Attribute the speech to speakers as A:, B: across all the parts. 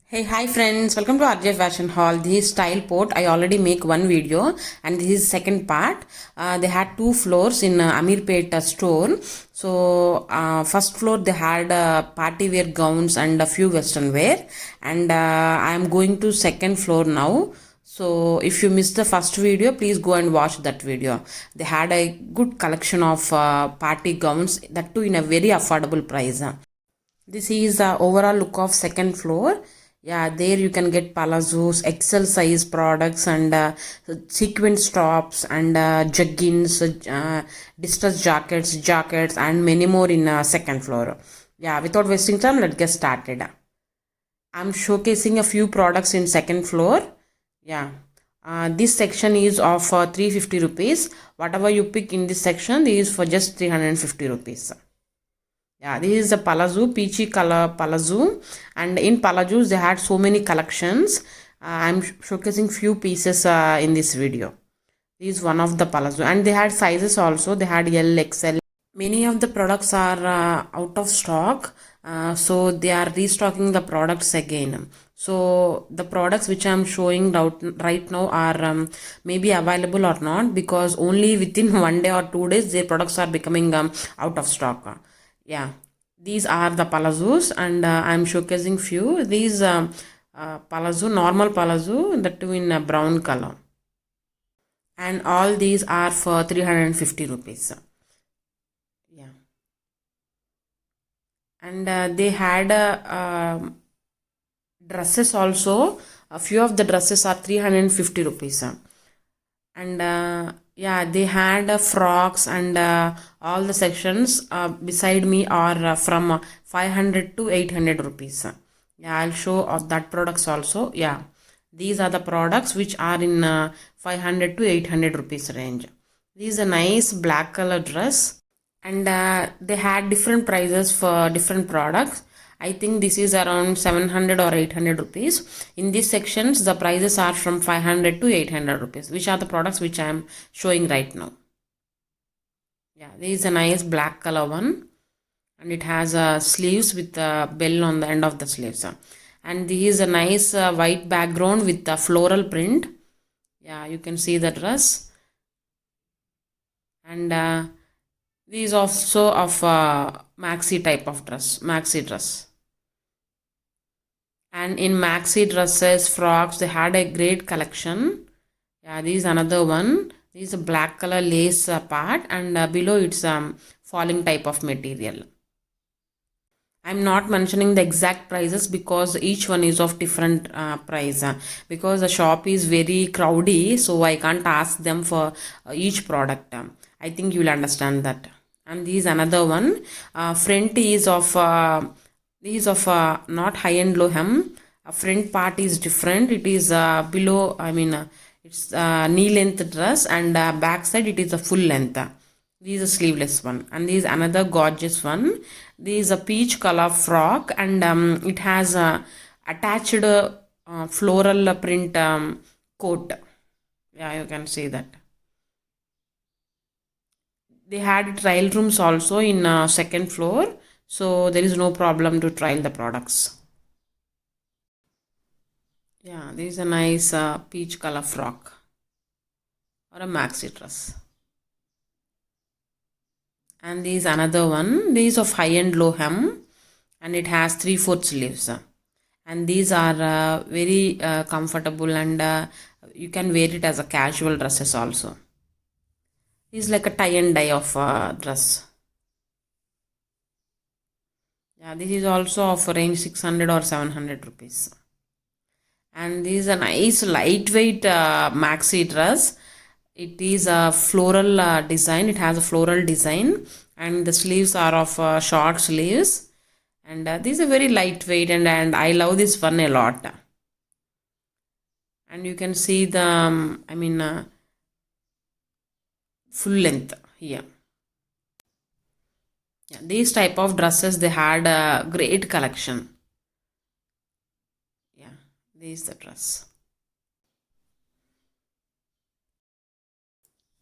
A: Hey, hi friends, welcome to RJ Fashion Hall. This is Style Port. I already make one video and this is second part. They had two floors in Amirpet store. So first floor they had party wear gowns and a few western wear, and I am going to second floor now. So if you missed the first video, please go and watch that video. They had a good collection of party gowns, that too in a very affordable price. This is the overall look of second floor. Yeah, there you can get palazzos, XL size products, and sequence tops, and jeggings, distress jackets, and many more in second floor. Yeah, without wasting time, let's get started. I'm showcasing a few products in second floor. Yeah. This section is of 350 rupees. Whatever you pick in this section is for just 350 rupees. Yeah, this is a palazzo, peachy color palazzo, and in palazzos they had so many collections. I'm showcasing few pieces in this video. This is one of the palazzo, and they had sizes also. They had L, XL. Many of the products are out of stock, so they are restocking the products again. So the products which I'm showing out right now are maybe available or not, because only within 1 day or 2 days their products are becoming out of stock. Yeah, these are the palazzos, and I'm showcasing few. These palazzo, normal palazzo, the two in brown color, and all these are for 350 rupees. Yeah, and they had dresses also. A few of the dresses are 350 rupees, and yeah, they had frocks, and all the sections beside me are from 500 to 800 rupees. Yeah, I'll show of that products also. Yeah, these are the products which are in 500 to 800 rupees range. This is a nice black color dress, and they had different prices for different products. I think this is around 700 or 800 rupees. In these sections the prices are from 500 to 800 rupees, which are the products which I am showing right now. Yeah, this is a nice black color one, and it has sleeves with a bell on the end of the sleeves, and this is a nice white background with the floral print. Yeah, you can see the dress, and these also of maxi type of dress, maxi dress. And in maxi dresses, frocks, they had a great collection. Yeah, this is another one. This is a black color lace part, and below it's falling type of material. I'm not mentioning the exact prices because each one is of different price, because the shop is very crowdy, so I can't ask them for each product. I think you will understand that. And this is another one. Front is of not high end low hem. Front part is different. It is below. I mean, it's knee length dress, and back side it is a full length. This is a sleeveless one, and this is another gorgeous one. This is a peach color frock, and it has a attached floral print coat. Yeah, you can see that. They had trial rooms also in second floor, so there is no problem to trial the products. Yeah, this is a nice peach color frock or a maxi dress. And this is another one. This is of high end low hem, and it has 3/4 sleeves. And these are very comfortable, and you can wear it as a casual dresses also. It's like a tie and dye of dress. Yeah, this is also of range 600 or 700 rupees. And this is a nice lightweight maxi dress. It is a floral design. It has a floral design, and the sleeves are of short sleeves. And this is a very lightweight, and I love this one a lot. And you can see the full length here. Yeah, these type of dresses, they had a great collection. Yeah, this is the dress.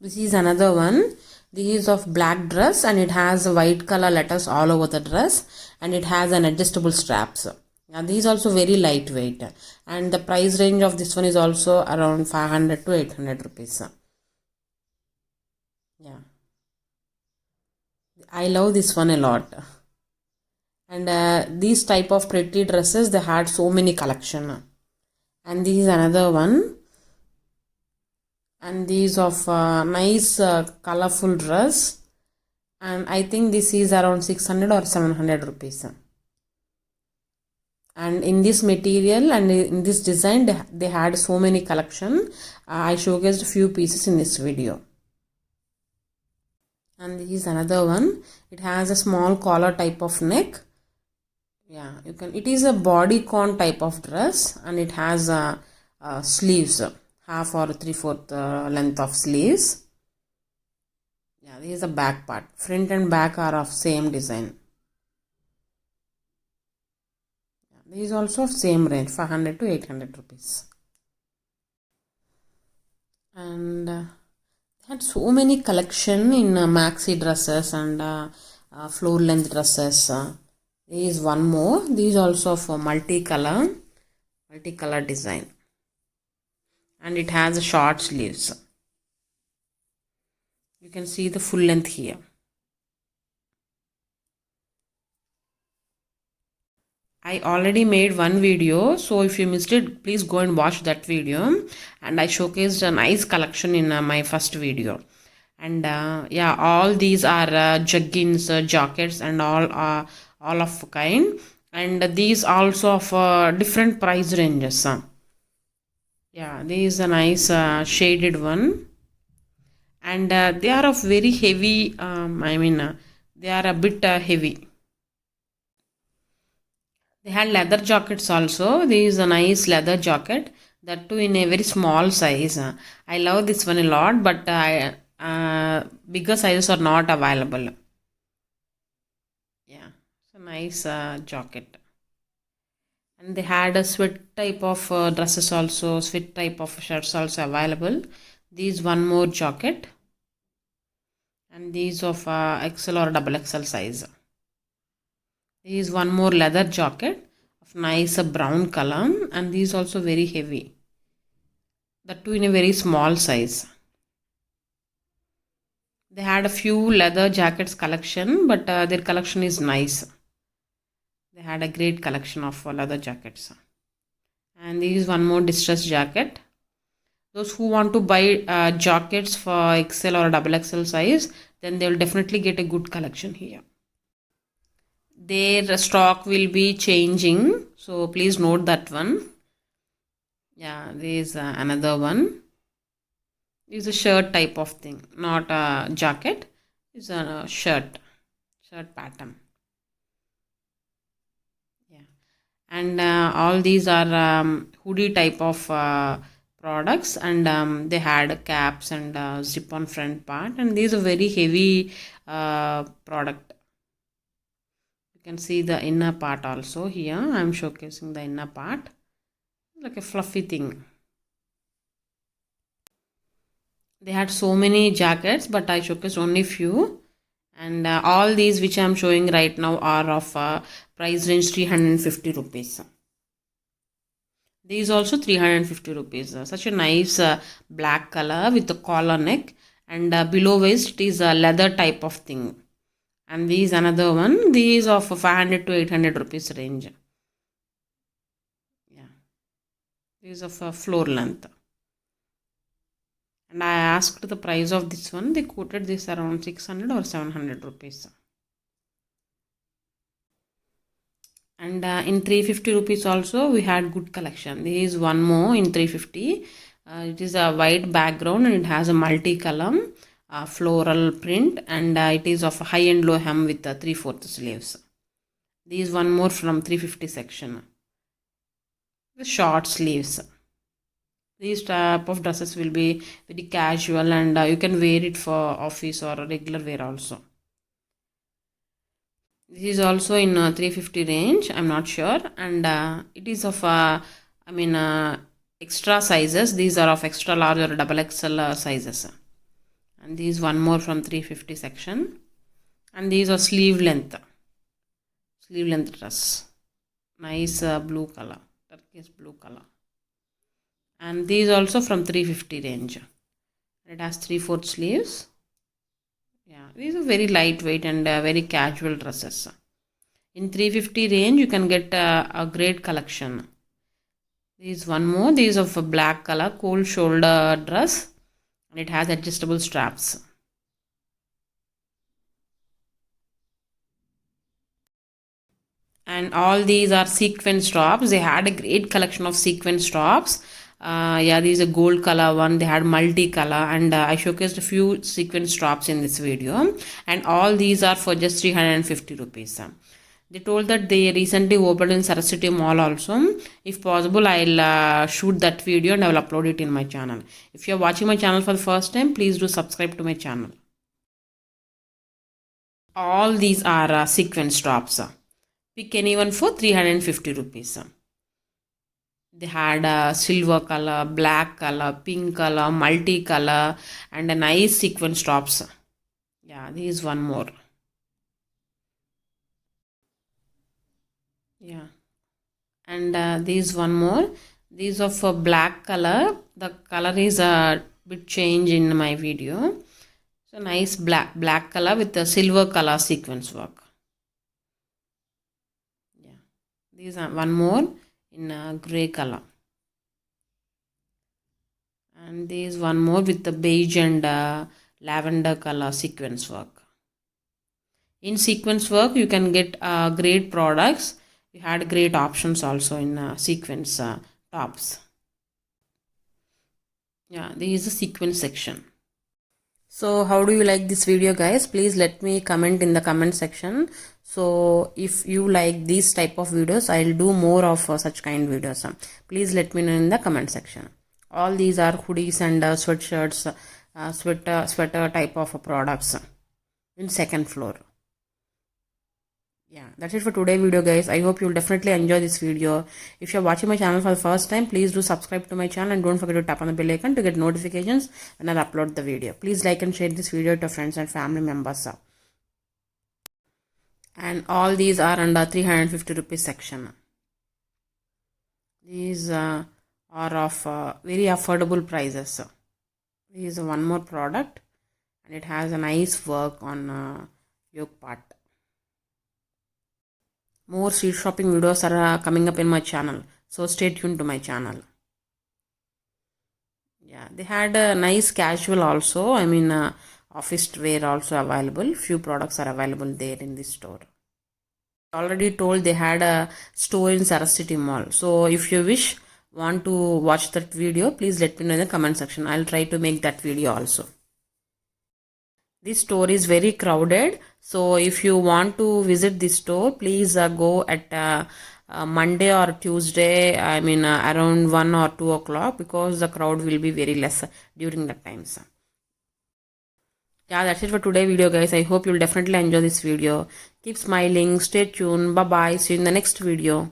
A: This is another one. This is of black dress, and it has white color letters all over the dress, and it has an adjustable straps. Yeah, these also very lightweight, and the price range of this one is also around 500 to 800 rupees. Yeah, I love this one a lot. And these type of pretty dresses, they had so many collection. And this is another one, and these of nice colorful dress, and I think this is around 600 or 700 rupees. And in this material and in this design, they had so many collection. I showcased few pieces in this video. And this is another one. It has a small collar type of neck. Yeah, you can, it is a bodycon type of dress, and it has sleeves, half or 3/4 length of sleeves. Yeah, this is the back part. Front and back are of same design. Yeah, this is also of same range, 500 to 800 rupees. And had so many collection in maxi dresses and floor length dresses. There is one more. These also for multicolor design, and it has a short sleeves. You can see the full length here. I already made one video, so if you missed it, please go and watch that video. And I showcased a nice collection in my first video. And yeah, all these are jeggings, jackets, and all of kind. And these also of different price ranges. Yeah, this is a nice shaded one, and they are of very heavy. They are a bit heavy. They had leather jackets also. This is a nice leather jacket, that too in a very small size. I love this one a lot, but bigger sizes are not available. Yeah, it's a nice jacket. And they had a sweat type of dresses also, sweat type of shirts also available. These one more jacket, and these of XL or double XL size. These one more leather jacket of nice brown color, and these also very heavy. That too in a very small size. They had a few leather jackets collection, but their collection is nice. They had a great collection of leather jackets. And this is one more distressed jacket. Those who want to buy jackets for XL or double XL size, then they will definitely get a good collection here. Their stock will be changing, so please note that one. Yeah, there is another one. It's a shirt type of thing, not a jacket. It's a shirt pattern. Yeah, and all these are hoodie type of products, and they had caps and zip on front part, and these are very heavy product. You can see the inner part also here. I'm showcasing the inner part, like a fluffy thing. They had so many jackets, but I showcased only few. And all these which I am showing right now are of price range 350 rupees. These also 350 rupees. Such a nice black color with the collar neck, and below waist it is a leather type of thing. And these another one. These of 500 to 800 rupees range. Yeah, these of floor length. And I asked the price of this one. They quoted this around 600 or 700 rupees. And in 350 rupees also we had good collection. There is one more in 350. It is a white background, and it has a multi-color floral print, and it is of a high-end low hem with 3/4 sleeves. There is one more from 350 section. The short sleeves. These type of dresses will be very casual, and you can wear it for office or regular wear also. This is also in 350 range. I'm not sure, and it is of extra sizes. These are of extra large or double XL sizes. And these one more from 350 section, and these are sleeve length dress. Nice blue color, turquoise blue color. And these also from 350 range. It has 3/4 sleeves. Yeah, these are very lightweight and very casual dresses. In 350 range, you can get a great collection. These one more. These of a black color, cold shoulder dress, and it has adjustable straps. And all these are sequence tops. They had a great collection of sequence tops. Yeah, these are gold color one. They had multi-color, and I showcased a few sequence tops in this video. And all these are for just 350 rupees. They told that they recently opened in Saraswati Mall also. If possible, I'll shoot that video and I will upload it in my channel. If you're watching my channel for the first time, please do subscribe to my channel. All these are sequence tops. Pick any one for 350 rupees. They had a silver color, black color, pink color, multi-color, and a nice sequence tops. Yeah, these one more. Yeah, and these one more. These of a black color. The color is a bit change in my video. So nice black color with the silver color sequence work. Yeah, these are one more in a gray color. And these one more with the beige and lavender color sequence work. In sequence work, you can get great products. We had great options also in sequence tops. Yeah, this is the sequence section. So how do you like this video, guys? Please let me comment in the comment section. So if you like these type of videos, I'll do more of such kind videos. Please let me know in the comment section. All these are hoodies and sweatshirts, sweater type of products in second floor. Yeah, that's it for today video, guys. I hope you'll definitely enjoy this video. If you're watching my channel for the first time, please do subscribe to my channel and don't forget to tap on the bell icon to get notifications when I upload the video. Please like and share this video to friends and family members. And all these are under 350 rupees section. These are of very affordable prices. This is one more product, and it has a nice work on yoke part. More street shopping videos are coming up in my channel, so stay tuned to my channel. Yeah, they had a nice casual also. I mean, office wear also available. Few products are available there in this store. Already told they had a store in Saraswati Mall. So if you want to watch that video, please let me know in the comment section. I'll try to make that video also. This store is very crowded, so if you want to visit this store, please go at Monday or Tuesday, I mean around 1 or 2 o'clock, because the crowd will be very less during that time. Yeah, that's it for today video, guys. I hope you'll definitely enjoy this video. Keep smiling, stay tuned, bye bye, see you in the next video.